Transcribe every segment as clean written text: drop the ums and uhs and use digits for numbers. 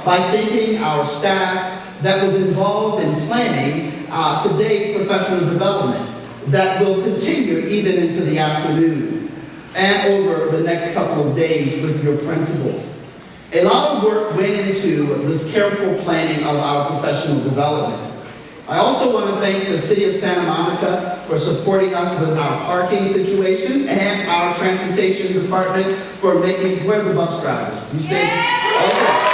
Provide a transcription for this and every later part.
by thanking our staff that was involved in planning today's professional development that will continue even into the afternoon and over the next couple of days with your principals. A lot of work went into this careful planning of our professional development. I also want to thank the City of Santa Monica for supporting us with our parking situation and our transportation department for making, where are the bus drivers? You see? Okay.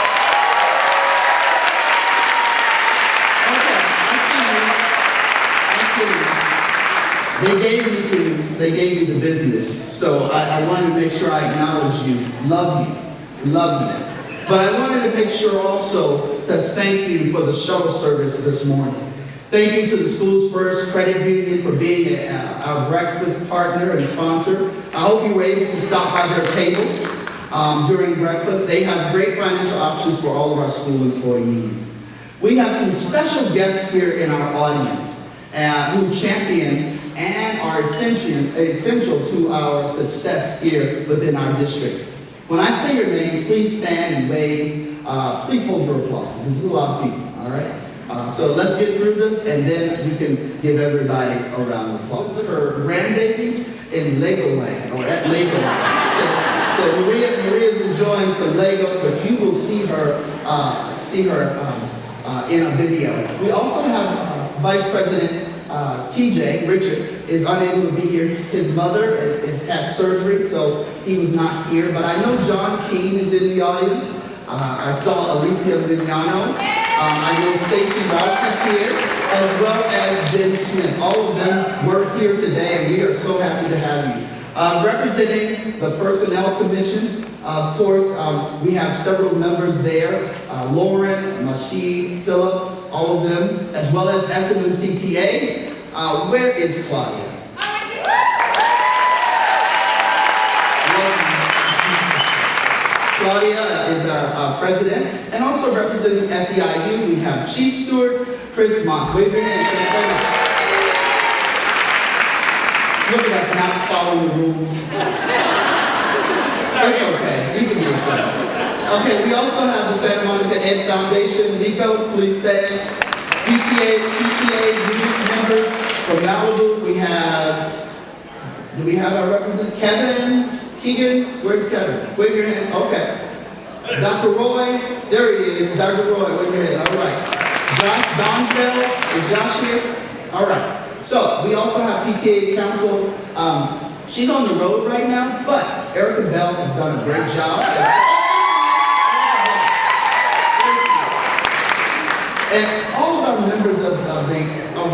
They gave you the business, so I wanted to make sure I acknowledge you, love you. But I wanted to make sure also to thank you for the shuttle service this morning. Thank you to the Schools First Credit Union for being our breakfast partner and sponsor. I hope you were able to stop by their table during breakfast. They have great financial options for all of our school employees. We have some special guests here in our audience who champion and are essential to our success here within our district. When I say your name, please stand and wave. Please hold your applause. There's a lot of people, all right? So let's get through this, and then we can give everybody a round of applause. Her grandbabies in Legoland, or at Legoland. So Maria's enjoying some Lego, but you will see her in a video. We also have Vice President TJ, Richard, is unable to be here. His mother has had surgery, so he was not here. But I know John Keene is in the audience. I saw Alicia Vignano. I know Stacy Ross is here, as well as Ben Smith. All of them were here today, and we are so happy to have you. Representing the Personnel Commission, of course, we have several members there. Lauren, Mashid, Philip, all of them, as well as SMMCTA. Where is Claudia? Claudia is our president, and also representing SEIU, we have Chief Steward Chris Mock. Wave your hand, Chris. Look at us not following the rules. That's okay, you can do something. Okay, we also have the Santa Monica Ed Foundation. Nico, please stand. PTA youth members from Malibu. Do we have our representative? Kevin Keegan, where's Kevin? Wave your hand. Okay. Dr. Roy, there he is. Dr. Roy, wave your hand. All right. Josh Donfeld, is Josh here? All right. So we also have PTA council. She's on the road right now, but Erica Bell has done a great job. And all of our members of the,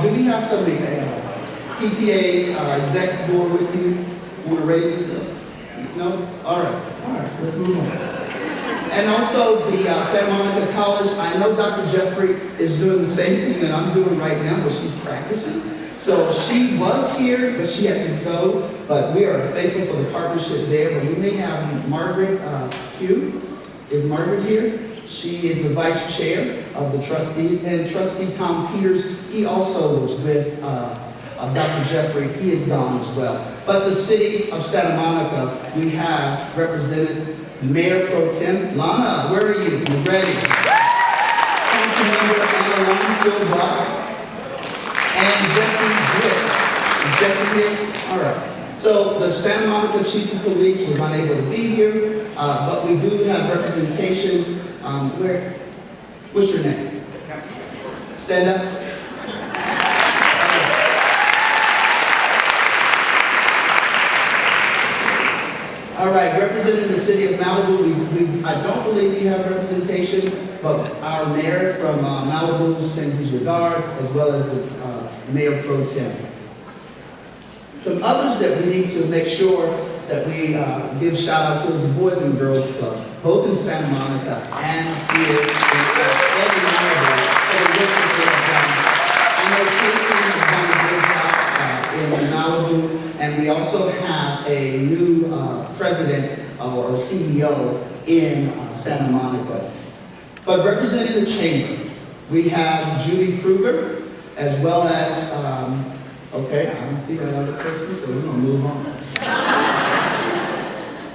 do we have somebody, PTA executive board with you? Want to raise it? No? All right, let's move on. And also the Santa Monica College, I know Dr. Jeffrey is doing the same thing that I'm doing right now, but she's practicing. So she was here, but she had to go. But we are thankful for the partnership there. But we may have Margaret Pugh. Is Margaret here? She is the vice chair of the trustees. And Trustee Tom Peters, he also was with Dr. Jeffrey. He is gone as well. But the city of Santa Monica, we have represented Mayor Pro Tem. Lana, where are you? You ready? Councilmember Anna Phil Block. And Jesse Britt. Is Jesse here? All right. So the Santa Monica Chief of Police was unable to be here, but we do have representation. What's your name? Stand up. All right, representing the city of Malibu, I don't believe we have representation, but our mayor from Malibu sends his regards, as well as the Mayor Pro Tem. Some others that we need to make sure that we give shout out to is the Boys and Girls Club, both in Santa Monica and here in Malibu. I know Casey has done a great job in Malibu, and we also have a new president or CEO in Santa Monica. But representing the chamber, we have Judy Kruger, as well as, okay, I don't see that other person, so we're going to move on.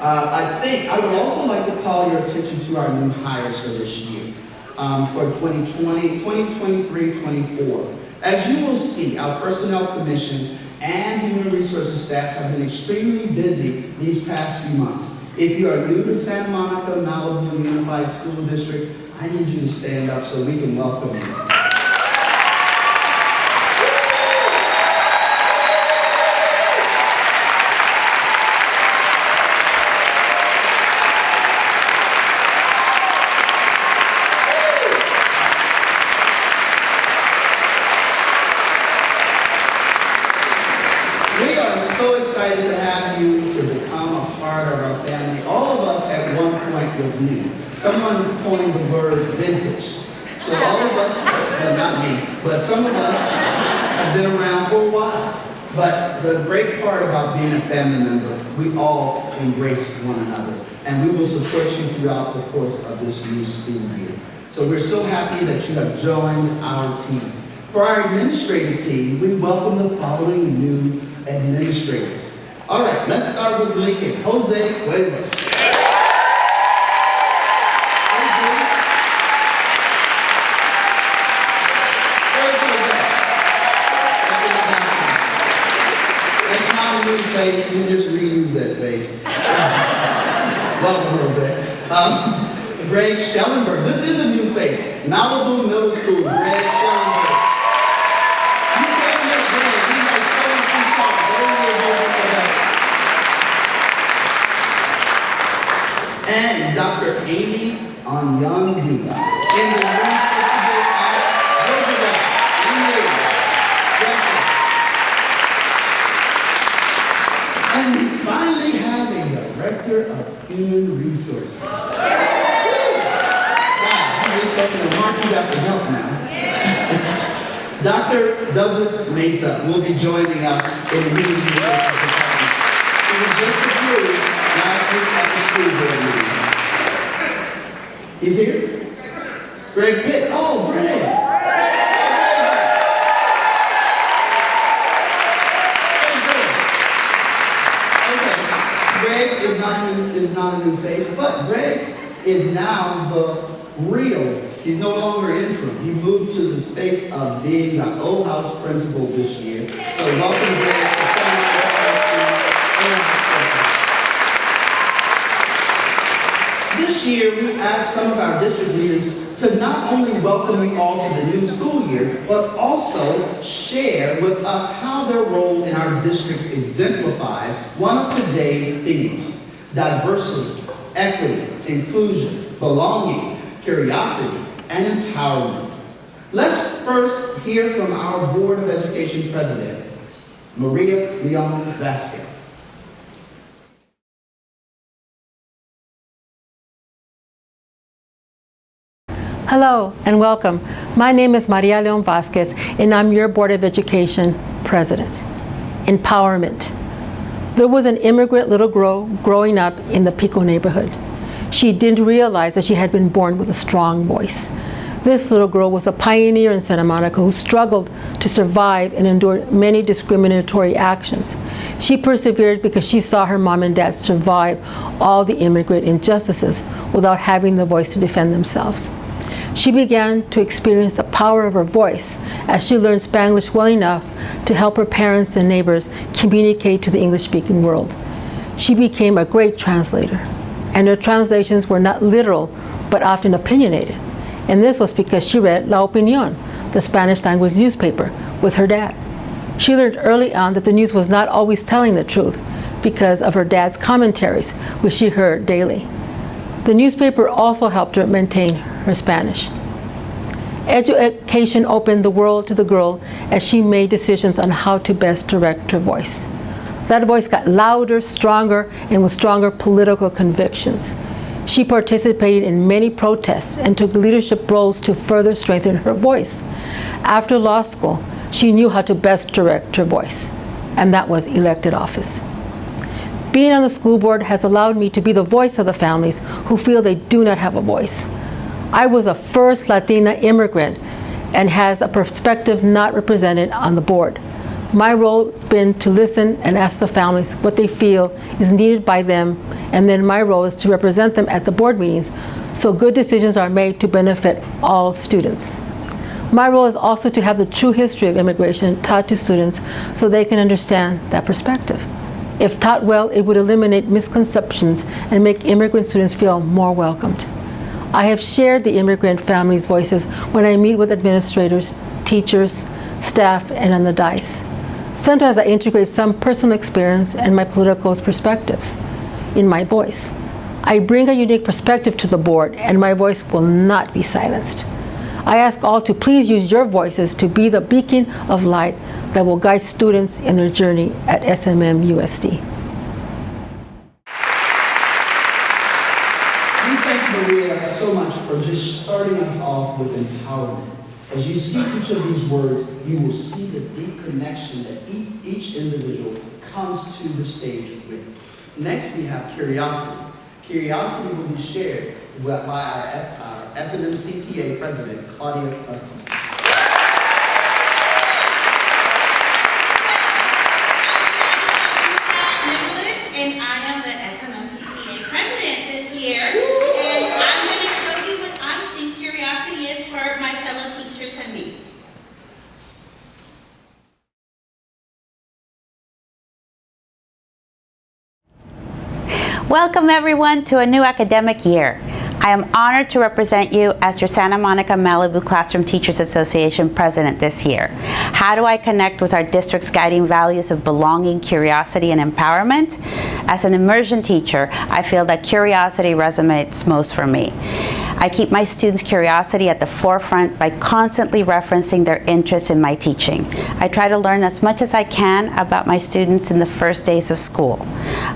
I would also like to call your attention to our new hires for this year. for 2023-24. As you will see, our Personnel Commission and Human Resources staff have been extremely busy these past few months. If you are new to Santa Monica-Malibu Unified School District, I need you to stand up so we can welcome you. We are so excited to have you to become a part of our family. All of us at one point was new. Someone coined the word vintage. So all of us, well, not me, but some of us have been around for a while. But the great part about being a family member, we all embrace one another. And we will support you throughout the course of this new school year. So we're so happy that you have joined our team. For our administrative team, we welcome the following new administrators. All right, let's start with Lincoln. Jose Cuevas. That's not a new face, you just reuse that face. Welcome, Jose. Greg Schellenberg. This is a new face. Malibu Middle School, Greg Schellenberg. And Dr. Amy Onyandi in the and we finally have a Director of Human Resources. Wow, I'm just looking at Mark, you got some help now. Dr. Douglas Mesa will be joining us in the Human Resources Department. It was just approved last week at the school board meeting. He's here? Greg Pitt. Oh, Greg. Okay. Greg is not a new face, but Greg is now the real. He's no longer interim. He moved to the space of being the old house principal this year. So welcome, Greg. This year, we asked some of our district leaders to not only welcome you all to the new school year, but also share with us how their role in our district exemplifies one of today's themes: diversity, equity, inclusion, belonging, curiosity, and empowerment. Let's first hear from our Board of Education President, Maria Leon Vasquez. Hello and welcome. My name is Maria Leon Vasquez and I'm your Board of Education President. Empowerment. There was an immigrant little girl growing up in the Pico neighborhood. She didn't realize that she had been born with a strong voice. This little girl was a pioneer in Santa Monica who struggled to survive and endured many discriminatory actions. She persevered because she saw her mom and dad survive all the immigrant injustices without having the voice to defend themselves. She began to experience the power of her voice as she learned Spanglish well enough to help her parents and neighbors communicate to the English-speaking world. She became a great translator, and her translations were not literal, but often opinionated. And this was because she read La Opinión, the Spanish language newspaper, with her dad. She learned early on that the news was not always telling the truth because of her dad's commentaries, which she heard daily. The newspaper also helped her maintain her Spanish. Education opened the world to the girl as she made decisions on how to best direct her voice. That voice got louder, stronger, and with stronger political convictions. She participated in many protests and took leadership roles to further strengthen her voice. After law school, she knew how to best direct her voice, and that was elected office. Being on the school board has allowed me to be the voice of the families who feel they do not have a voice. I was a first Latina immigrant and has a perspective not represented on the board. My role has been to listen and ask the families what they feel is needed by them, and then my role is to represent them at the board meetings so good decisions are made to benefit all students. My role is also to have the true history of immigration taught to students so they can understand that perspective. If taught well, it would eliminate misconceptions and make immigrant students feel more welcomed. I have shared the immigrant families' voices when I meet with administrators, teachers, staff, and on the dais. Sometimes I integrate some personal experience and my political perspectives in my voice. I bring a unique perspective to the board, and my voice will not be silenced. I ask all to please use your voices to be the beacon of light that will guide students in their journey at SMMUSD. We thank Maria so much for just starting us off with empowerment. As you see each of these words, you will see the deep connection that each individual comes to the stage with. Next, we have curiosity. Curiosity will be shared by our SMMCTA President, Claudia Ortiz. And I am the SMMCTA President this year. And I'm going to show you what I think curiosity is for my fellow teachers and me. Welcome everyone to a new academic year. I am honored to represent you as your Santa Monica-Malibu Classroom Teachers Association President this year. How do I connect with our district's guiding values of belonging, curiosity, and empowerment? As an immersion teacher, I feel that curiosity resonates most for me. I keep my students' curiosity at the forefront by constantly referencing their interest in my teaching. I try to learn as much as I can about my students in the first days of school.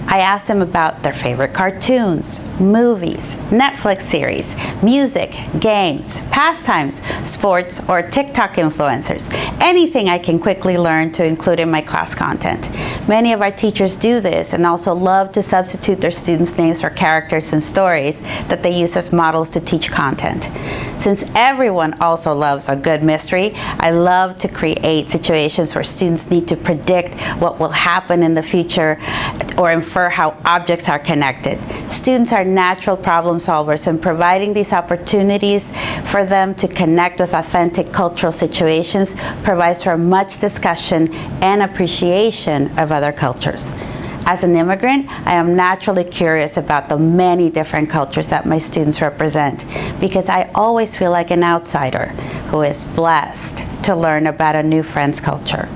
I ask them about their favorite cartoons, movies, Netflix series, music, games, pastimes, sports, or TikTok influencers. Anything I can quickly learn to include in my class content. Many of our teachers do this and also love to substitute their students' names for characters and stories that they use as models to teach content. Since everyone also loves a good mystery, I love to create situations where students need to predict what will happen in the future or infer how objects are connected. Students are natural problem solvers, and providing these opportunities for them to connect with authentic cultural situations provides for much discussion and appreciation of other cultures. As an immigrant, I am naturally curious about the many different cultures that my students represent because I always feel like an outsider who is blessed to learn about a new friend's culture.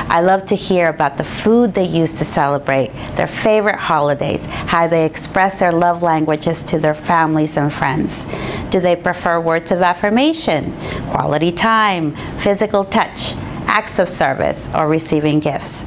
I love to hear about the food they use to celebrate, their favorite holidays, how they express their love languages to their families and friends. Do they prefer words of affirmation, quality time, physical touch, acts of service, or receiving gifts?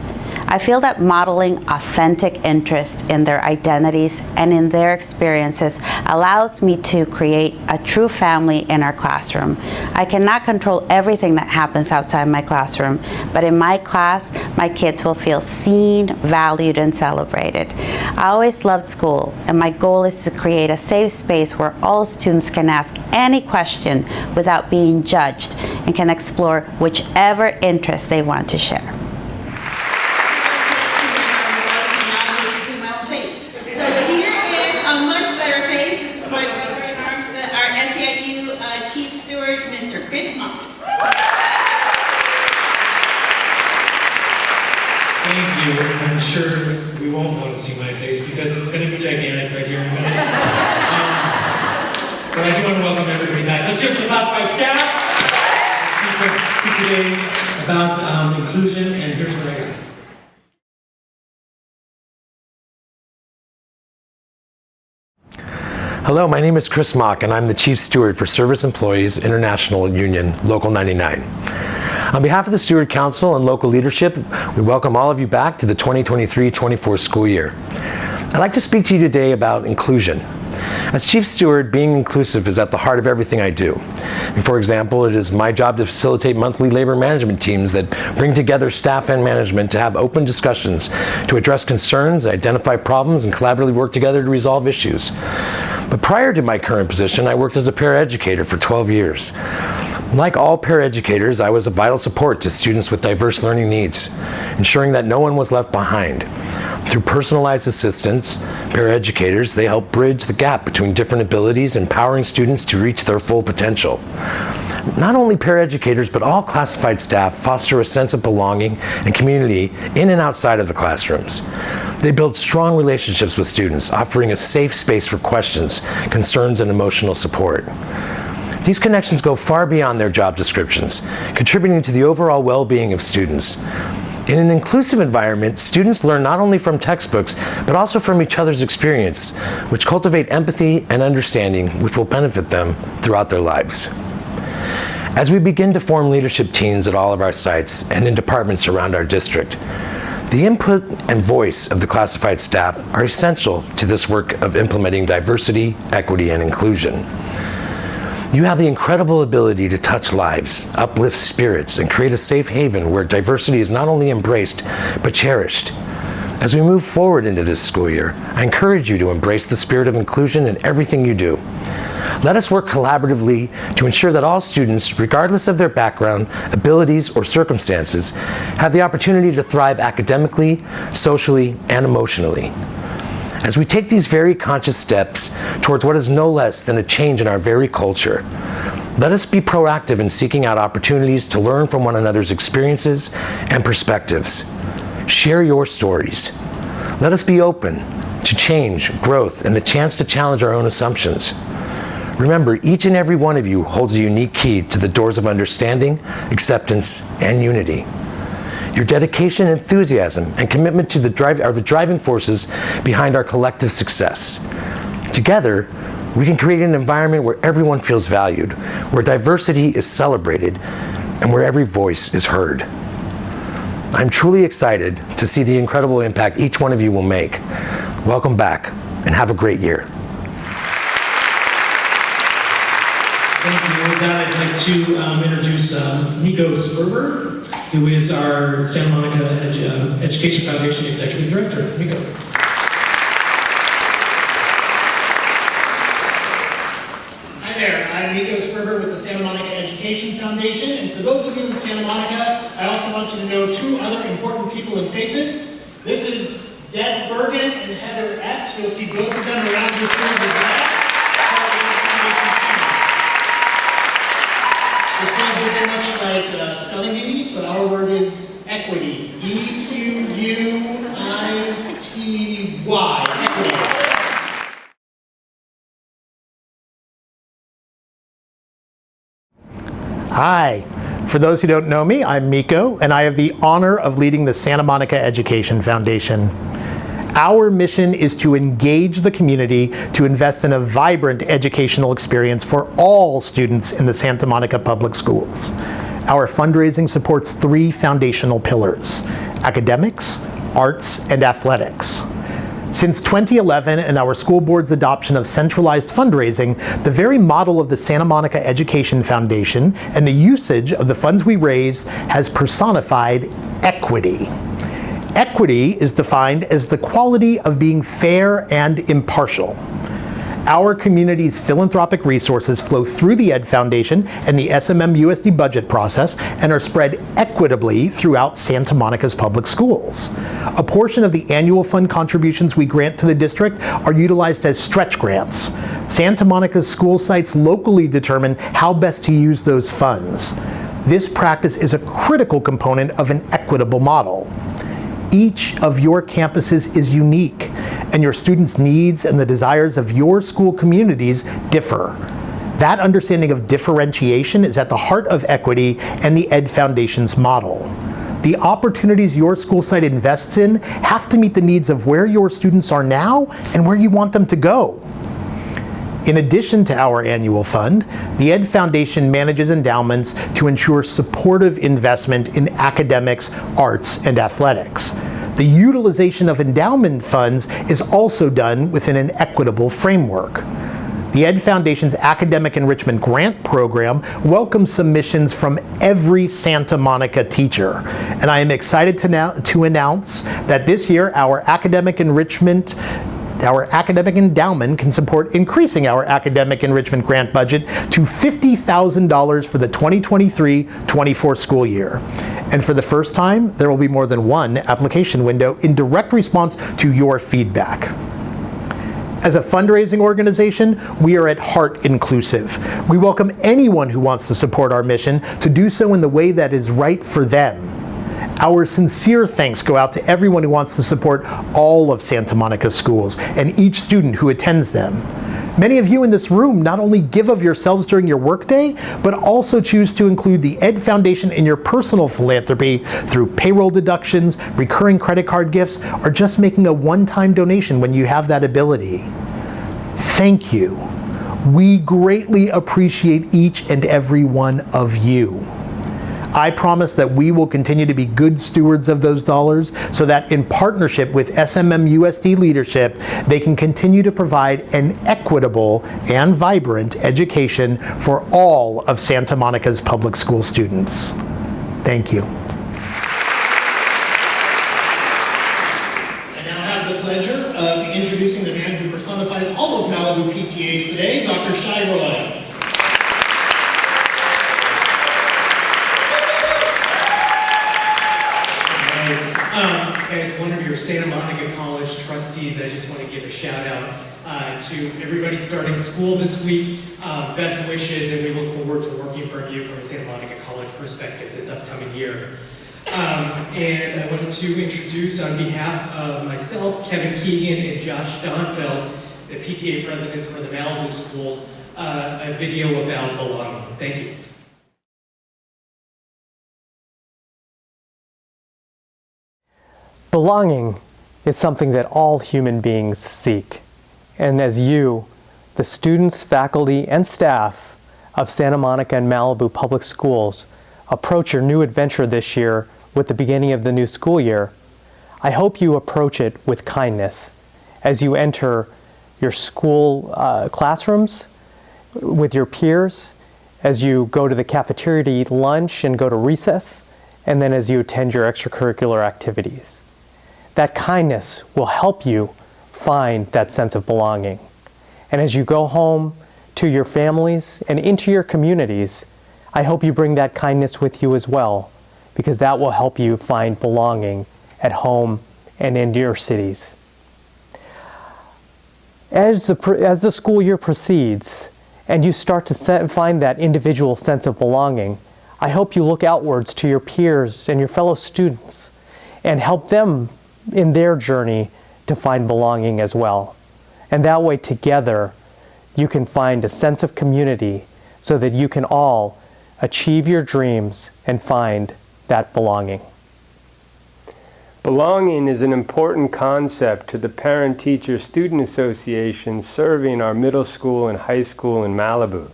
I feel that modeling authentic interest in their identities and in their experiences allows me to create a true family in our classroom. I cannot control everything that happens outside my classroom, but in my class, my kids will feel seen, valued, and celebrated. I always loved school, and my goal is to create a safe space where all students can ask any question without being judged and can explore whichever interest they want to share. Thank you. I'm sure we won't want to see my face because it's going to be gigantic right here in a minute. But I do want to welcome everybody back. Let's hear for the classified staff. Speak today about inclusion, and here's what I got. Hello, my name is Chris Mock, and I'm the Chief Steward for Service Employees International Union, Local 99. On behalf of the Steward Council and local leadership, we welcome all of you back to the 2023-24 school year. I'd like to speak to you today about inclusion. As Chief Steward, being inclusive is at the heart of everything I do. For example, it is my job to facilitate monthly labor management teams that bring together staff and management to have open discussions, to address concerns, identify problems, and collaboratively work together to resolve issues. But prior to my current position, I worked as a paraeducator for 12 years. Like all paraeducators, I was a vital support to students with diverse learning needs, ensuring that no one was left behind. Through personalized assistance, paraeducators, they help bridge the gap between different abilities, empowering students to reach their full potential. Not only paraeducators, but all classified staff foster a sense of belonging and community in and outside of the classrooms. They build strong relationships with students, offering a safe space for questions, concerns, and emotional support. These connections go far beyond their job descriptions, contributing to the overall well-being of students. In an inclusive environment, students learn not only from textbooks, but also from each other's experience, which cultivate empathy and understanding, which will benefit them throughout their lives. As we begin to form leadership teams at all of our sites and in departments around our district, the input and voice of the classified staff are essential to this work of implementing diversity, equity, and inclusion. You have the incredible ability to touch lives, uplift spirits, and create a safe haven where diversity is not only embraced, but cherished. As we move forward into this school year, I encourage you to embrace the spirit of inclusion in everything you do. Let us work collaboratively to ensure that all students, regardless of their background, abilities, or circumstances, have the opportunity to thrive academically, socially, and emotionally. As we take these very conscious steps towards what is no less than a change in our very culture, let us be proactive in seeking out opportunities to learn from one another's experiences and perspectives. Share your stories. Let us be open to change, growth, and the chance to challenge our own assumptions. Remember, each and every one of you holds a unique key to the doors of understanding, acceptance, and unity. Your dedication, enthusiasm, and commitment to are the driving forces behind our collective success. Together, we can create an environment where everyone feels valued, where diversity is celebrated, and where every voice is heard. I'm truly excited to see the incredible impact each one of you will make. Welcome back, and have a great year. Thank you. With that, I'd like to introduce Nico Sperber, who is our Santa Monica Education Foundation Executive Director. Nico. Hi there, I'm Nico Sperber with the Santa Monica Education Foundation, and for those of you in Santa Monica, I also want you to know two other important people and faces. This is Deb Bergen and Heather Epps. You'll see both of them around your field with that. This stands very much like spelling bee, so our word is equity. E-Q-U-I-T-Y. Equity. Hi. For those who don't know me, I'm Miko, and I have the honor of leading the Santa Monica Education Foundation. Our mission is to engage the community to invest in a vibrant educational experience for all students in the Santa Monica Public Schools. Our fundraising supports three foundational pillars: academics, arts, and athletics. Since 2011 and our school board's adoption of centralized fundraising, the very model of the Santa Monica Education Foundation and the usage of the funds we raise has personified equity. Equity is defined as the quality of being fair and impartial. Our community's philanthropic resources flow through the Ed Foundation and the SMMUSD budget process and are spread equitably throughout Santa Monica's public schools. A portion of the annual fund contributions we grant to the district are utilized as stretch grants. Santa Monica's school sites locally determine how best to use those funds. This practice is a critical component of an equitable model. Each of your campuses is unique, and your students' needs and the desires of your school communities differ. That understanding of differentiation is at the heart of equity and the Ed Foundation's model. The opportunities your school site invests in have to meet the needs of where your students are now and where you want them to go. In addition to our annual fund, the Ed Foundation manages endowments to ensure supportive investment in academics, arts, and athletics. The utilization of endowment funds is also done within an equitable framework. The Ed Foundation's Academic Enrichment Grant Program welcomes submissions from every Santa Monica teacher. And I am excited to announce that this year our Academic Enrichment Our academic endowment can support increasing our academic enrichment grant budget to $50,000 for the 2023-24 school year. And for the first time, there will be more than one application window in direct response to your feedback. As a fundraising organization, we are at heart inclusive. We welcome anyone who wants to support our mission to do so in the way that is right for them. Our sincere thanks go out to everyone who wants to support all of Santa Monica schools and each student who attends them. Many of you in this room not only give of yourselves during your workday, but also choose to include the Ed Foundation in your personal philanthropy through payroll deductions, recurring credit card gifts, or just making a one-time donation when you have that ability. Thank you. We greatly appreciate each and every one of you. I promise that we will continue to be good stewards of those dollars so that in partnership with SMMUSD leadership, they can continue to provide an equitable and vibrant education for all of Santa Monica's public school students. Thank you. I now have the pleasure of introducing the man who personifies all of Malibu PTAs today, Dr. Shai Roletta. As one of your Santa Monica College trustees, I just want to give a shout out to everybody starting school this week. Best wishes, and we look forward to working for you from a Santa Monica College perspective this upcoming year. And I wanted to introduce on behalf of myself, Kevin Keegan, and Josh Donfeld, the PTA presidents for the Malibu schools, a video about belonging. Thank you. Belonging is something that all human beings seek. And as you, the students, faculty, and staff of Santa Monica and Malibu Public Schools approach your new adventure this year with the beginning of the new school year, I hope you approach it with kindness as you enter your school classrooms with your peers, as you go to the cafeteria to eat lunch and go to recess, and then as you attend your extracurricular activities. That kindness will help you find that sense of belonging. And as you go home to your families and into your communities, I hope you bring that kindness with you as well, because that will help you find belonging at home and in your cities. As the school year proceeds and you start to find that individual sense of belonging, I hope you look outwards to your peers and your fellow students and help them in their journey to find belonging as well. And that way together you can find a sense of community so that you can all achieve your dreams and find that belonging. Belonging is an important concept to the Parent-Teacher-Student Association serving our middle school and high school in Malibu.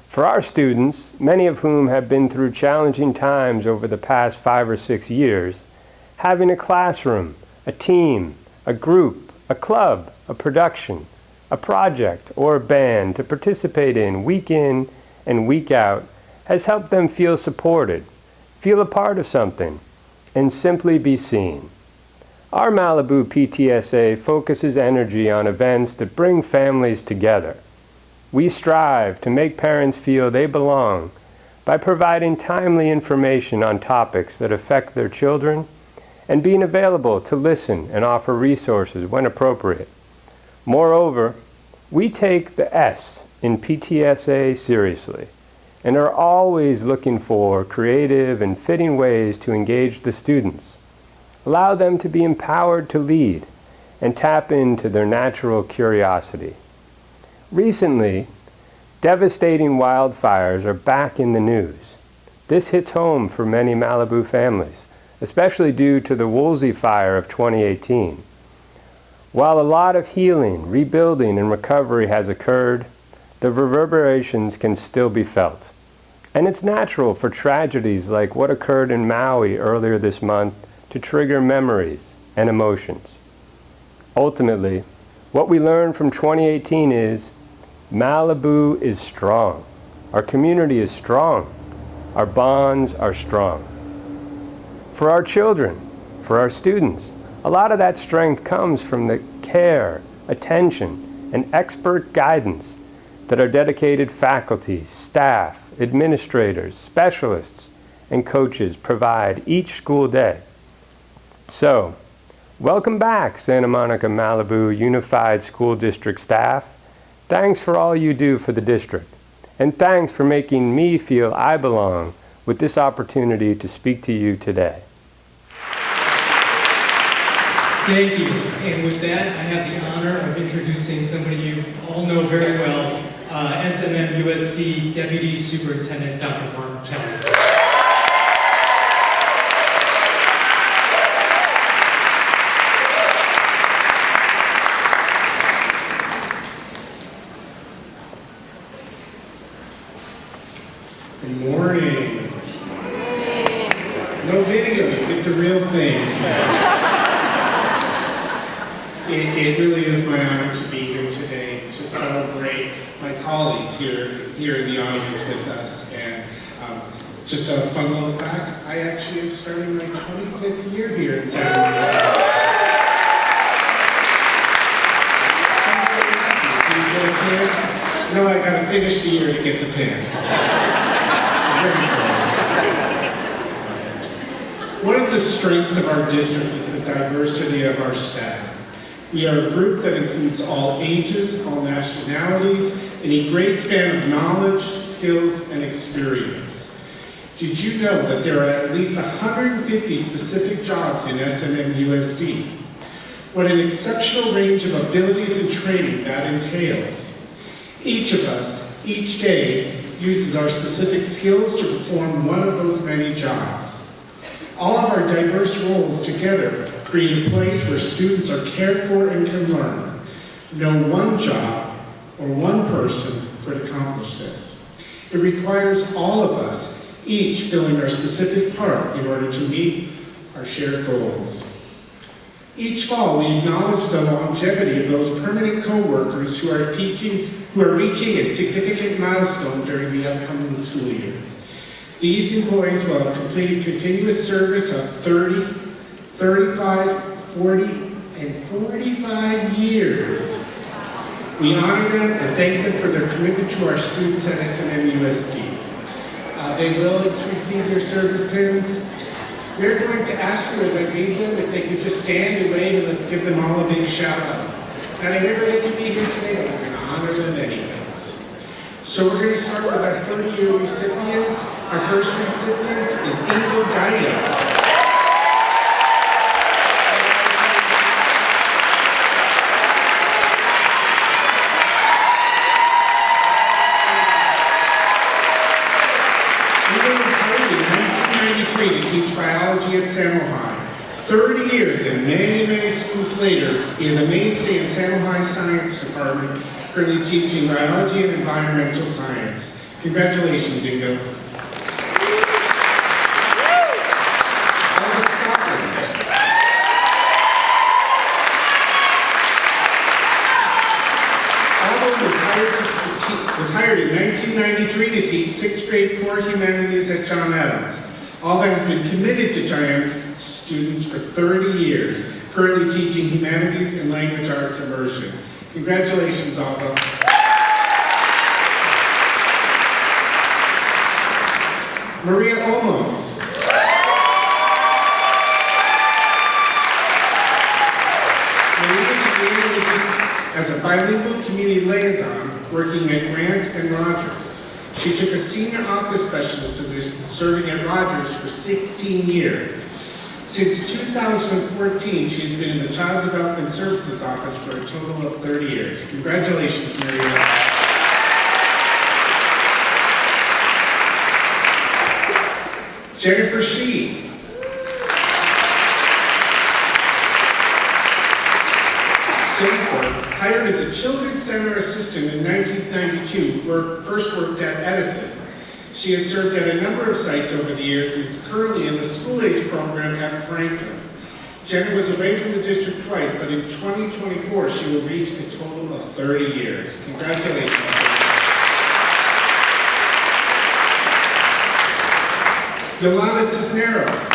For our students, many of whom have been through challenging times over the past 5 or 6 years, having a classroom, a team, a group, a club, a production, a project, or a band to participate in and week out has helped them feel supported, feel a part of something, and simply be seen. Our Malibu PTSA focuses energy on events that bring families together. We strive to make parents feel they belong by providing timely information on topics that affect their children and being available to listen and offer resources when appropriate. Moreover, we take the S in PTSA seriously and are always looking for creative and fitting ways to engage the students, allow them to be empowered to lead, and tap into their natural curiosity. Recently, devastating wildfires are back in the news. This hits home for many Malibu families, especially due to the Woolsey fire of 2018. While a lot of healing, rebuilding, and recovery has occurred, the reverberations can still be felt. And it's natural for tragedies like what occurred in Maui earlier this month to trigger memories and emotions. Ultimately, what we learned from 2018 is Malibu is strong. Our community is strong. Our bonds are strong. For our children, for our students, a lot of that strength comes from the care, attention, and expert guidance that our dedicated faculty, staff, administrators, specialists, and coaches provide each school day. So, welcome back, Santa Monica-Malibu Unified School District staff. Thanks for all you do for the district, and thanks for making me feel I belong with this opportunity to speak to you today. Thank you. And with that, I have the honor of introducing somebody you all know very well, SMMUSD Deputy Superintendent Dr. Mark Kelly. Good morning. No video, get the real thing. It really is my honor to be here today to celebrate my colleagues here in the audience with us. And just a fun little fact, I actually am starting my 25th year here in Santa Monica. No, I gotta finish the year to get the pins. One of the strengths of our district is the diversity of our staff. We are a group that includes all ages, all nationalities, and a great span of knowledge, skills, and experience. Did you know that there are at least 150 specific jobs in SMMUSD? What an exceptional range of abilities and training that entails. Each of us, each day, uses our specific skills to perform one of those many jobs. All of our diverse roles together create a place where students are cared for and can learn. No one job or one person could accomplish this. It requires all of us, each filling our specific part in order to meet our shared goals. Each fall, we acknowledge the longevity of those permanent co-workers who are reaching a significant milestone during the upcoming school year. These employees will have completed continuous service of 30, 35, 40, and 45 years. We honor them and thank them for their commitment to our students at SMMUSD. They will receive their service pins. We're going to ask you, as I read them, if they could just stand and wave, and let's give them all a big shout out. Not everybody can be here today, but we're going to honor them anyways. So we're going to start with our 30-year recipients. Our first recipient is Ingo Gaia. To teach biology at Samohi. 30 years and many, many schools later, he is a mainstay in Samohi Science Department, currently teaching biology and environmental science. Congratulations, Ingo. Was hired in 1993 to teach 6th grade core humanities at John Adams. Alva has been committed to Giants students for 30 years, currently teaching humanities and language arts immersion. Congratulations, Alva. Maria Olmos. Maria began as a bilingual community liaison working at Grant and Rogers. She took a senior office specialist position, serving at Rogers for 16 years. Since 2014, she has been in the Child Development Services Office for a total of 30 years. Congratulations, Maria. Jennifer Shee. Jennifer, hired as a Children's Center assistant in 1992, first worked at Edison. She has served at a number of sites over the years and is currently in the school-age program at Franklin. Jenna was away from the district twice, but in 2024, she will reach a total of 30 years. Congratulations. Yolanda Cisneros.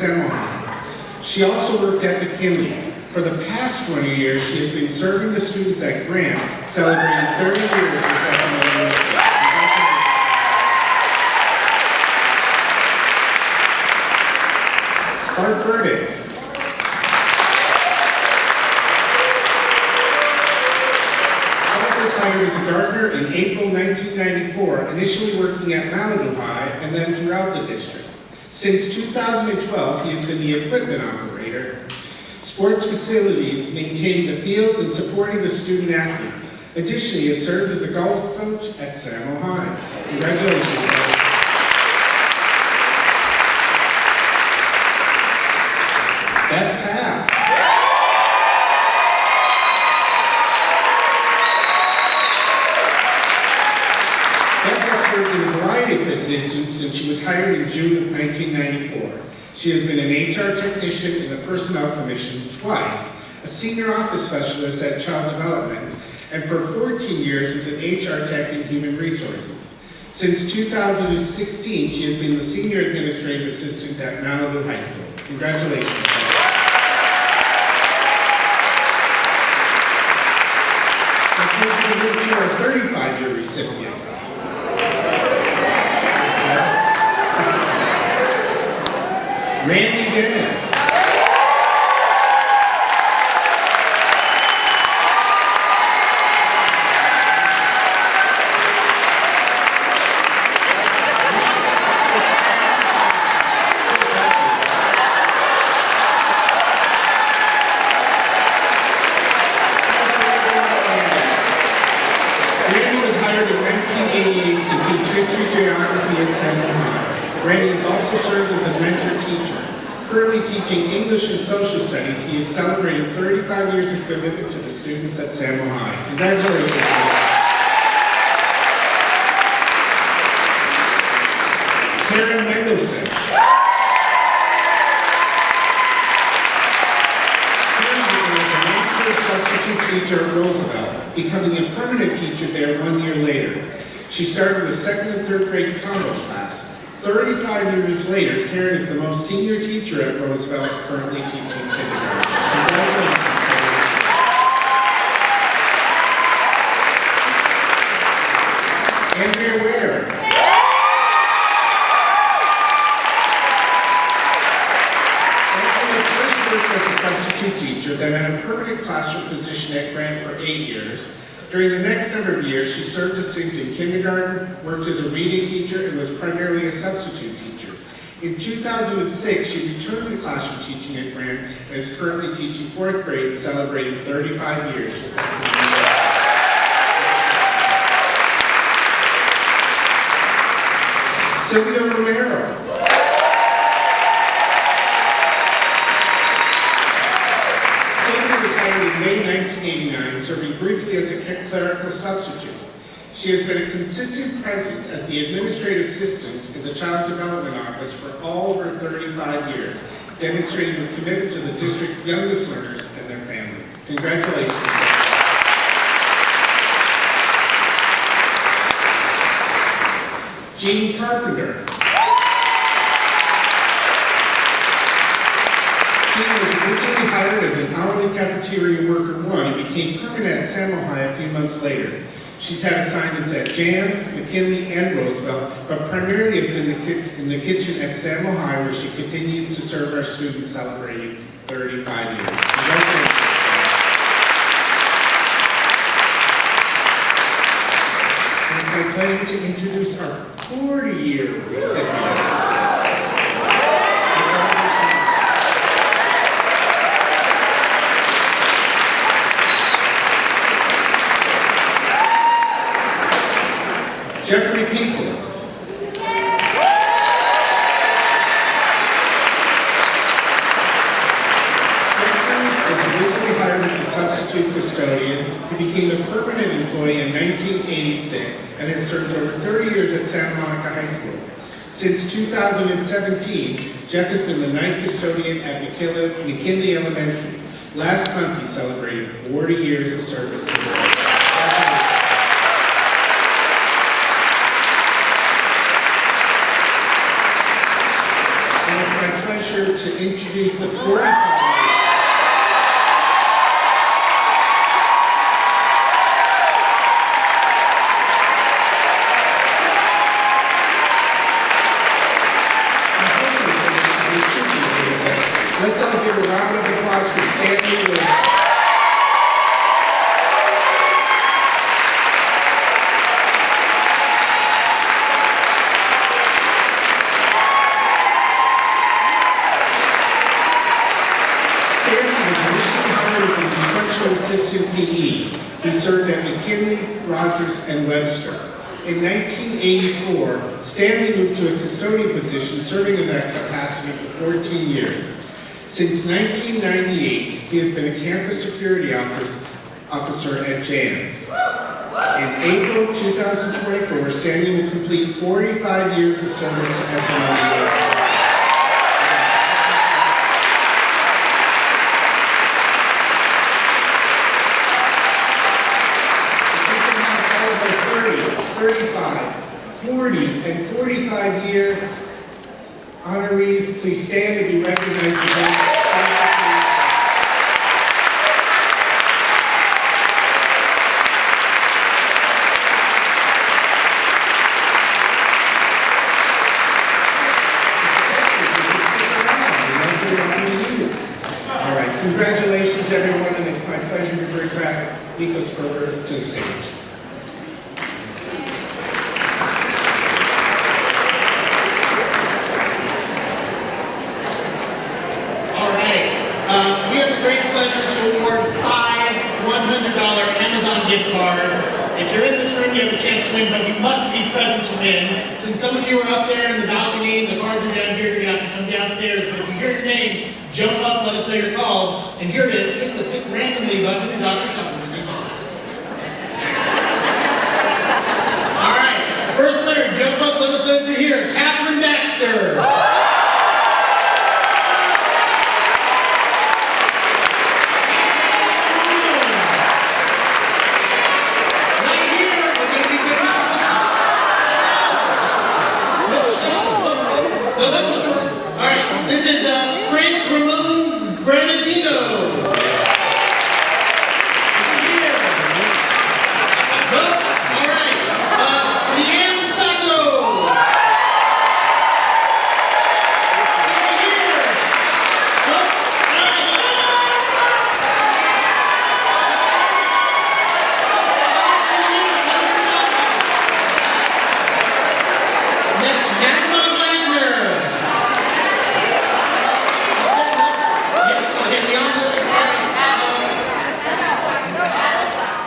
Samuel High. She also worked at McKinley. For the past 20 years, she has been serving the students at Grant, celebrating 30 years with SMMUSD. Bart Burdick. Bart was hired as a gardener in April 1994, initially working at Malibu High and then throughout the district. Since 2012, he has been the equipment operator, sports facilities, maintaining the fields and supporting the student athletes. Additionally, he has served as the golf coach at Samuel High. Congratulations, Bart. Beth Papp. Beth has served in a variety of positions since she was hired in June of 1994. She has been an HR technician in the Personnel Commission twice, a senior office specialist at Child Development, and for 14 years as an HR tech in Human Resources. Since 2016, she has been the senior administrative assistant at Malibu High School. Congratulations. To our 35-year recipients. Randy Dennis. Randy has also served as a mentor teacher. Currently teaching English and Social Studies, he is celebrating 35 years of commitment to the students at Samuel High. Congratulations. Karen Mendelson. Karen was a long-term substitute teacher at Roosevelt, becoming a permanent teacher there 1 year later. She started with 2nd and 3rd grade combo class. 35 years later, Karen is the most senior teacher at Roosevelt, currently teaching kindergarten. Congratulations, Karen. Andrea Ware. Andrea first worked as a substitute teacher, then had a permanent classroom position at Grant for 8 years. During the next number of years, she served distinct in kindergarten, worked as a reading teacher, and was primarily a substitute teacher. In 2006, she returned to classroom teaching at Grant and is currently teaching 4th grade, celebrating 35 years with SMMUSD. Sylvia Romero. In May 1989, serving briefly as a clerical substitute. She has been a consistent presence as the administrative assistant in the Child Development Office for all over 35 years, demonstrating her commitment to the district's youngest learners and their families. Congratulations. Jean Carpenter. Jean was originally hired as an hourly cafeteria worker 1 and became permanent at Samuel High a few months later. She's had assignments at Jans, McKinley, and Roosevelt, but primarily has been in the kitchen at Samuel High, where she continues to serve our students celebrating 35 years. Congratulations. It's my pleasure to introduce our 40-year recipients. Jeffrey Peoples. Jeffrey was originally hired as a substitute custodian. He became a permanent employee in 1986 and has served over 30 years at Santa Monica High School. Since 2017, Jeff has been the 9th custodian at McKinley Elementary. Last month, he celebrated 40 years of service to the district. It's my pleasure to to introduce the 45. Let's all give a round of applause for Stanley Lewis. Stanley was initially hired as an instructional assistant PE. He served at McKinley, Rogers, and Webster. In 1984, Stanley moved to a custodian position, serving in that capacity for 14 years. Since 1998, he has been a campus security officer at JANS. In April 2024, Stanley will complete 45 years of service to SMMUSD. And 45-year honorees, please stand and be recognized. All right, congratulations everyone, and it's my pleasure to bring back Nico Sperber to the stage. We have the great pleasure to award 5 $100 Amazon gift cards. If you're in this room, you have a chance to win, but you must be present to win. Since some of you are up there in the balcony, the cards are down here, you're going to have to come downstairs. But if you hear your name, jump up, let us know you're called, and here to hit the pick randomly button and Dr. Shuffle is honest. All right, first winner, jump up, let us know if you're here. Catherine Baxter. This is Frank Ramon Granatino. All right. Leanne Sato.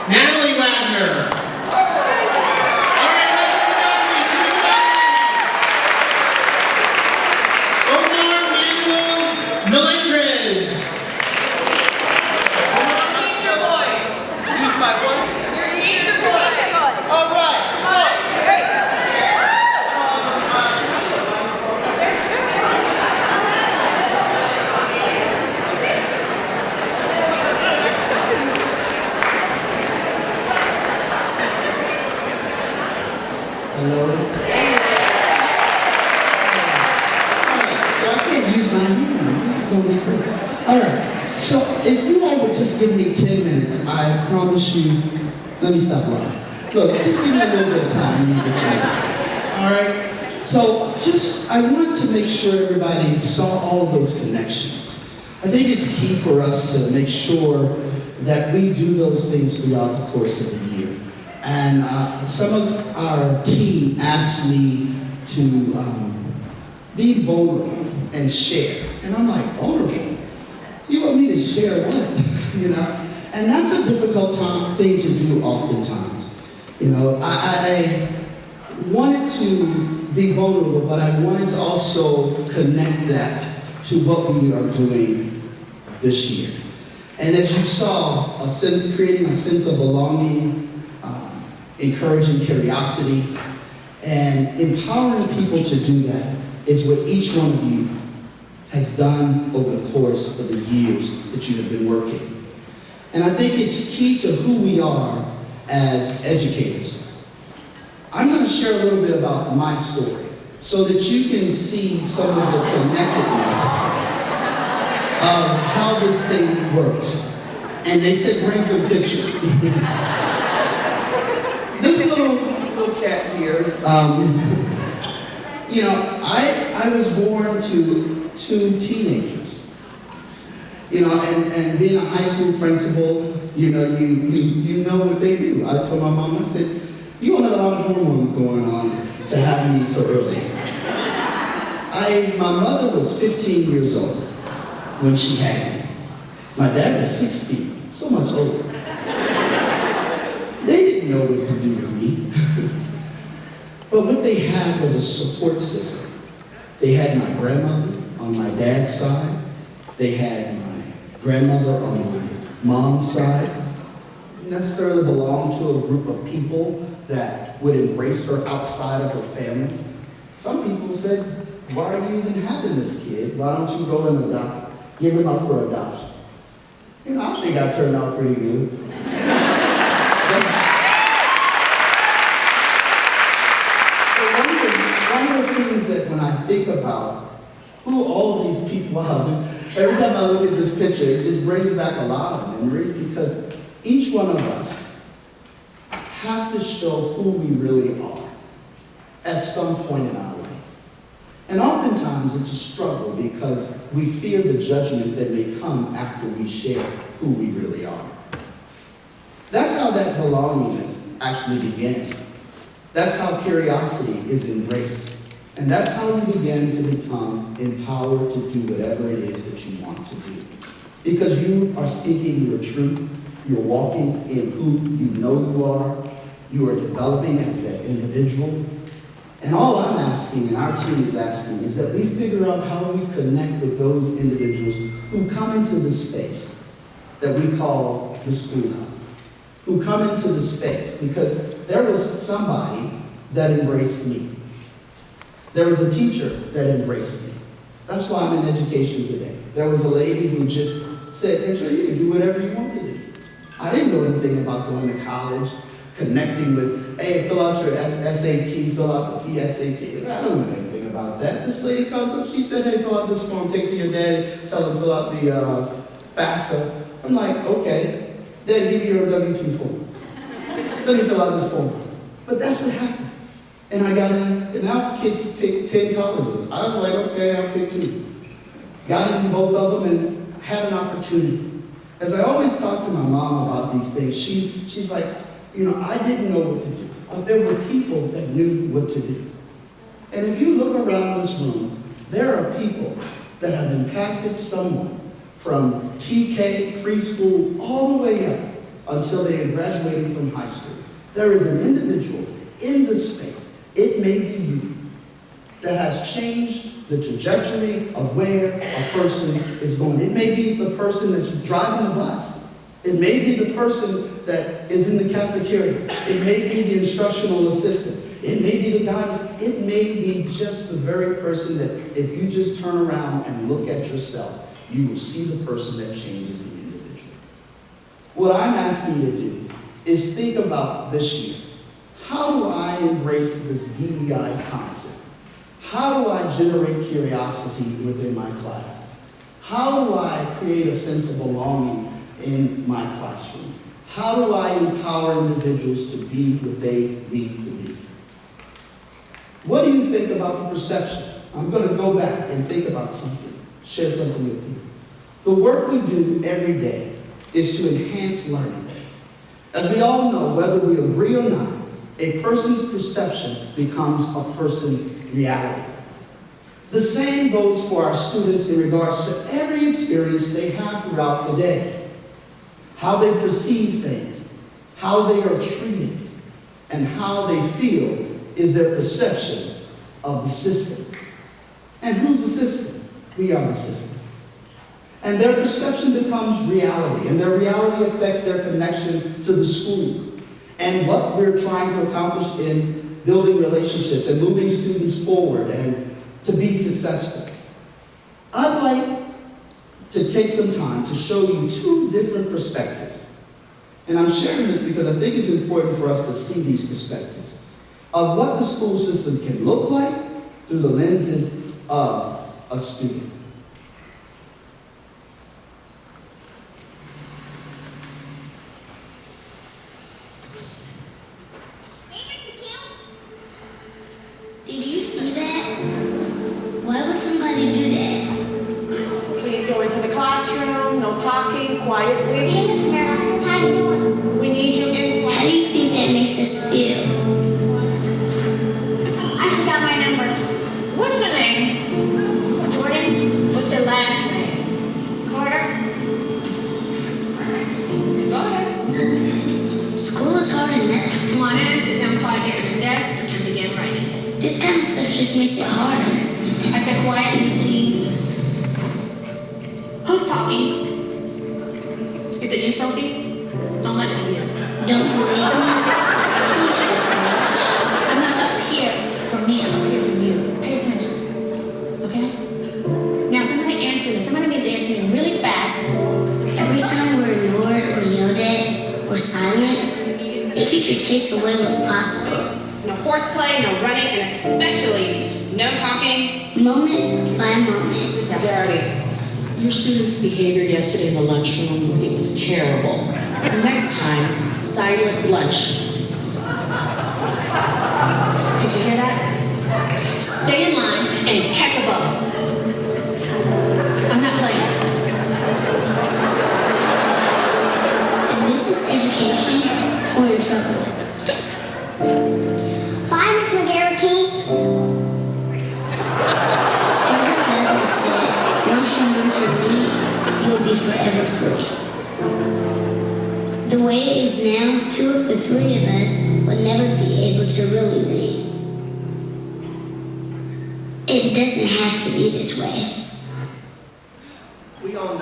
Natalie Wagner. All right, Omar Manuel Melendrez. He's my boy. He's your boy. All right. Hello? So I can't use my hands. This is going to be great. All right. So if you all would just give me 10 minutes, I promise you. Let me stop lying. Look, just give me a little bit of time. You need to minutes. All right. So I want to make sure everybody saw all of those connections. I think it's key for us to make sure that we do those things throughout the course of the year. And some of our team asked me to be vulnerable and share. And I'm like, vulnerable? You want me to share what? You know? And that's a difficult thing to do oftentimes. You know, I wanted to be vulnerable, but I wanted to also connect that to what we are doing this year. And as you saw, creating a sense of belonging, encouraging curiosity, and empowering people to do that is what each one of you has done over the course of the years that you have been working. And I think it's key to who we are as educators. I'm going to share a little bit about my story so that you can see some of the connectedness of how this thing works. And they said, bring some pictures. This little cat here, you know, I was born to two teenagers. You know, and being a high school principal, you know, you know what they do. I told my mom, I said, you don't have a lot of hormones going on to have me so early. My mother was 15 years old when she had me. My dad was 16, so much older. They didn't know what to do with me. But what they had was a support system. They had my grandmother on my dad's side. They had my grandmother on my mom's side. Didn't necessarily belong to a group of people that would embrace her outside of her family. Some people said, why are you even having this kid? Why don't you go and adopt, give him up for adoption? You know, I think I turned out pretty good. One of the things that when I think about who all of these people are, every time I look at this picture, it just brings back a lot of memories because each one of us have to show who we really are at some point in our life. And oftentimes it's a struggle because we fear the judgment that may come after we share who we really are. That's how that belongingness actually begins. That's how curiosity is embraced. And that's how you begin to become empowered to do whatever it is that you want to do. Because you are speaking your truth, you're walking in who you know you are developing as that individual. And all I'm asking, and our team is asking, is that we figure out how we connect with those individuals who come into the space that we call the schoolhouse, who come into the space because there was somebody that embraced me. There was a teacher that embraced me. That's why I'm in education today. There was a lady who just said, hey, sure, you can do whatever you want to do. I didn't know anything about going to college, connecting with, hey, fill out your SAT, fill out the PSAT. I don't know anything about that. This lady comes up, she said, hey, fill out this form, take it to your daddy, tell him fill out the FAFSA. I'm like, okay, then give me your W-2 form. Let me fill out this form. But that's what happened. And I got in, and now kids pick 10 colleges. I was like, okay, I'll pick 2. Got in both of them and had an opportunity. As I always talk to my mom about these things, she's like, you know, I didn't know what to do, but there were people that knew what to do. And if you look around this room, there are people that have impacted someone from TK, preschool, all the way up until they are graduating from high school. There is an individual in this space, it may be you, that has changed the trajectory of where a person is going. It may be the person that's driving the bus. It may be the person that is in the cafeteria. It may be the instructional assistant. It may be the guys. It may be just the very person that if you just turn around and look at yourself, you will see the person that changes the individual. What I'm asking you to do is think about this year. How do I embrace this DEI concept? How do I generate curiosity within my class? How do I create a sense of belonging in my classroom? How do I empower individuals to be what they need to be? What do you think about the perception? I'm going to go back and think about something, share something with you. The work we do every day is to enhance learning. As we all know, whether we agree or not, a person's perception becomes a person's reality. The same goes for our students in regards to every experience they have throughout the day. How they perceive things, how they are treated, and how they feel is their perception of the system. And who's the system? We are the system. And their perception becomes reality, and their reality affects their connection to the school and what we're trying to accomplish in building relationships and moving students forward and to be successful. I'd like to take some time to show you 2 different perspectives. And I'm sharing this because I think it's important for us to see these perspectives of what the school system can look like through the lenses of a student. classroom, no talking, quietly. Hey, Miss Carol, how you doing? We need you in. How do you think that makes us feel? I forgot my number. What's your name? Jordan? What's your last name? Carter? Go ahead. School is hard enough. Come on in, sit down quietly at your desks and begin writing. This kind of stuff just makes it harder. I said quietly, please. Who's talking? Is it you, Sophie? Don't let me hear. Don't believe me? Please just watch. I'm not up here from me, I'm up here from you. Pay attention. Okay? Now somebody answer me. Somebody needs to answer me really fast. Every time we're ignored or yelled at or silenced, the teacher takes away what's possible. No horseplay, no running, and especially no talking. Moment by moment. Gary, your students' behavior yesterday in the lunchroom, it was terrible. Next time, silent lunch. Did you hear that? Stay in line and catch a ball. I'm not playing. If this is education, we're in trouble. Bye, Miss McGarrity. As your Bible said, once you learn to read, you'll be forever free. The way it is now, 2 of the 3 of us will never be able to really read. It doesn't have to be this way. We all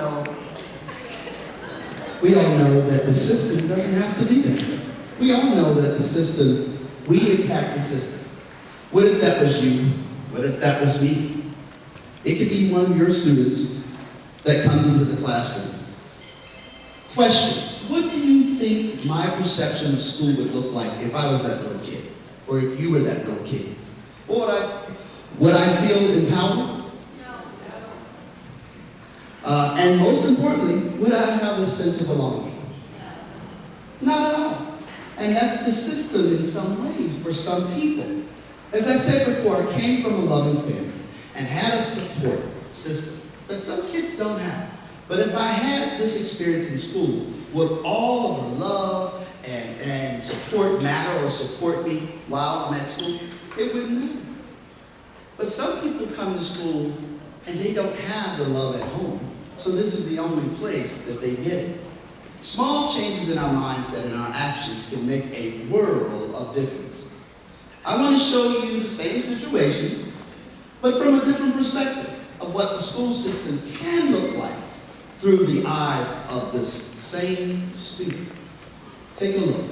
know that the system doesn't have to be there. We all know that the system, we impact the system. What if that was you? What if that was me? It could be one of your students that comes into the classroom. Question, what do you think my perception of school would look like if I was that little kid? Or if you were that little kid? Would I feel empowered? And most importantly, would I have a sense of belonging? Not at all. And that's the system in some ways for some people. As I said before, I came from a loving family and had a support system that some kids don't have. But if I had this experience in school, would all of the love and support matter or support me while I'm at school? It wouldn't matter. But some people come to school and they don't have the love at home. So this is the only place that they get it. Small changes in our mindset and our actions can make a world of difference. I want to show you the same situation, but from a different perspective of what the school system can look like through the eyes of this same student. Take a look.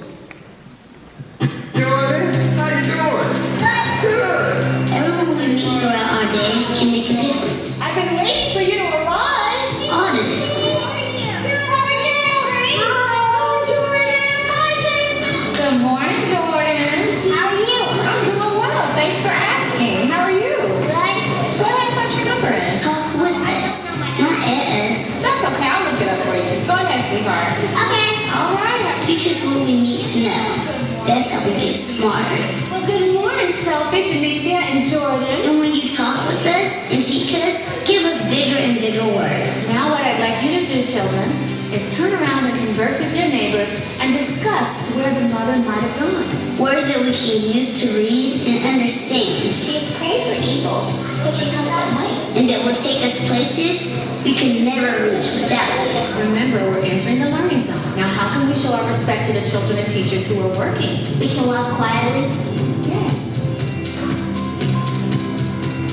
Jordan, how you doing? Good. Everyone we meet throughout our day can make a difference. I've been waiting for you to arrive. All the difference. Good morning, Jordan. How are you? I'm doing well. Thanks for asking. How are you? Good. Go ahead and punch your number in. Talk with us, not at us. That's okay. I'll look it up for you. Go ahead, sweetheart. Okay. All right. Teach us what we need to know. That's how we get smarter. Well, good morning, Sophie, Janicia, and Jordan. And when you talk with us and teach us, give us bigger and bigger words. Now what I'd like you to do, children, is turn around and converse with your neighbor and discuss where the mother might have gone. Words that we can use to read and understand. She is prey for evil, so she comes at night. And that will take us places we could never reach without it. Remember, we're entering the learning zone. Now, how can we show our respect to the children and teachers who are working? We can walk quietly. Yes.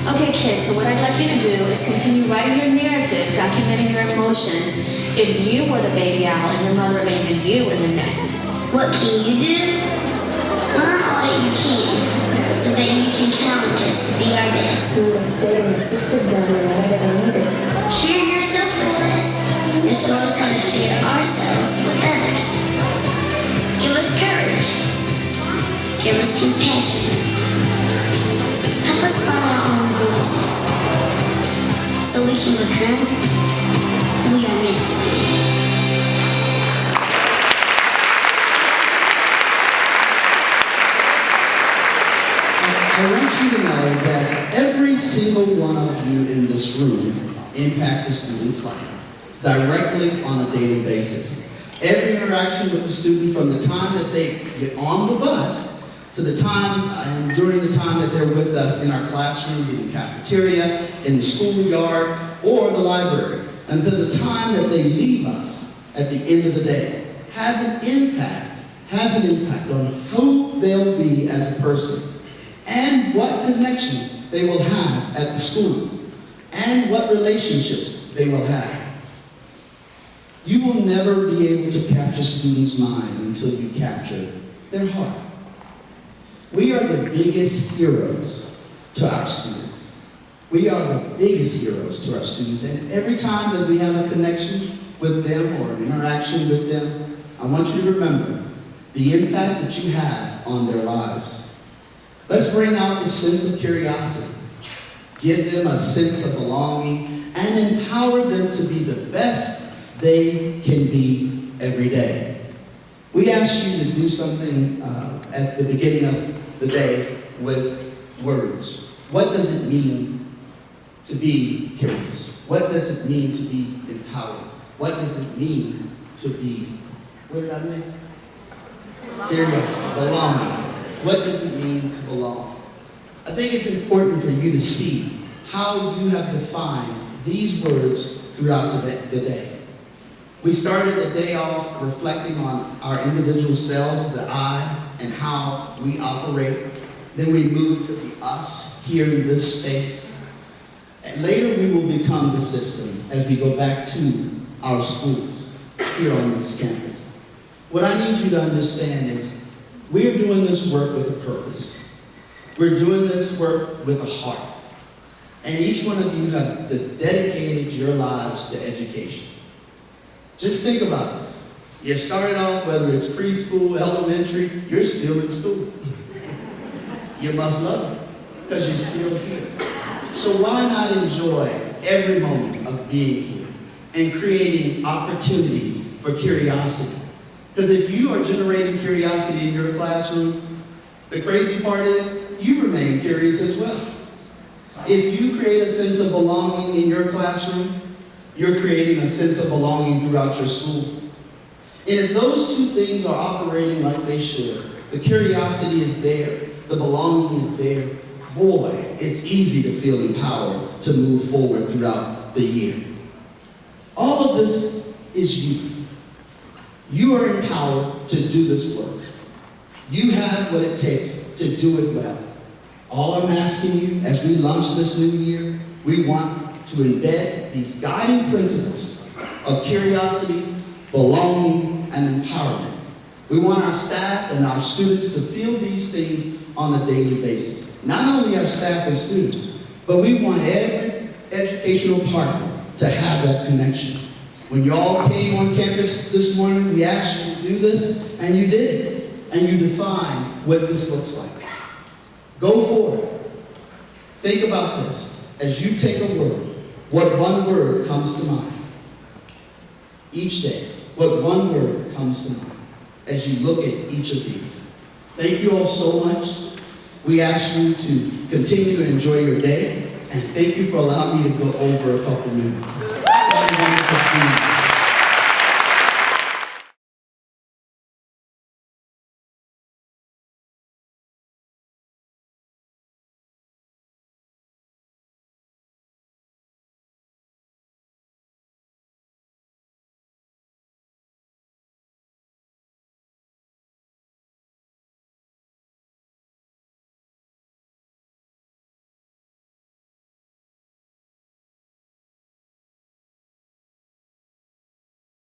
Okay, kids, so what I'd like you to do is continue writing your narrative, documenting your emotions. If you were the baby owl and your mother abandoned you in the nest. What can you do? Learn all that you can, so that you can challenge us to be our best. We will stay and assist them whenever they need it. Share yourself with us, and show us how to share ourselves with others. Give us courage. Give us compassion. Help us find our own voices, so we can become who we are meant to be. I want you to know that every single one of you in this room impacts a student's life. directly on a daily basis. Every interaction with the student, from the time that they get on the bus to the time and during the time that they're with us in our classrooms, in the cafeteria, in the schoolyard, or the library, until the time that they leave us at the end of the day, has an impact on who they'll be as a person, and what connections they will have at the school, and what relationships they will have. You will never be able to capture students' mind until you capture their heart. We are the biggest heroes to our students. We are the biggest heroes to our students, and every time that we have a connection with them or an interaction with them, I want you to remember the impact that you have on their lives. Let's bring out the sense of curiosity, give them a sense of belonging, and empower them to be the best they can be every day. We ask you to do something at the beginning of the day with words. What does it mean to be curious? What does it mean to be empowered? What does it mean to be, what did I miss? Curious, belonging. What does it mean to belong? I think it's important for you to see how you have defined these words throughout the day. We started the day off reflecting on our individual selves, the I, and how we operate. Then we moved to the us here in this space. And later we will become the system as we go back to our schools here on this campus. What I need you to understand is we're doing this work with a purpose. We're doing this work with a heart. And each one of you have dedicated your lives to education. Just think about this. You started off, whether it's preschool, elementary, you're still in school. You must love it, because you're still here. So why not enjoy every moment of being here and creating opportunities for curiosity? Because if you are generating curiosity in your classroom, the crazy part is you remain curious as well. If you create a sense of belonging in your classroom, you're creating a sense of belonging throughout your school. And if those two things are operating like they should, the curiosity is there, the belonging is there, boy, it's easy to feel empowered to move forward throughout the year. All of this is you. You are empowered to do this work. You have what it takes to do it well. All I'm asking you, as we launch this new year, we want to embed these guiding principles of curiosity, belonging, and empowerment. We want our staff and our students to feel these things on a daily basis. Not only our staff and students, but we want every educational partner to have that connection. When you all came on campus this morning, we asked you to do this, and you did it. And you defined what this looks like. Go forward. Think about this. As you take a word, what one word comes to mind? Each day, what one word comes to mind as you look at each of these? Thank you all so much. We ask you to continue to enjoy your day, and thank you for allowing me to go over a couple minutes. Have a wonderful student.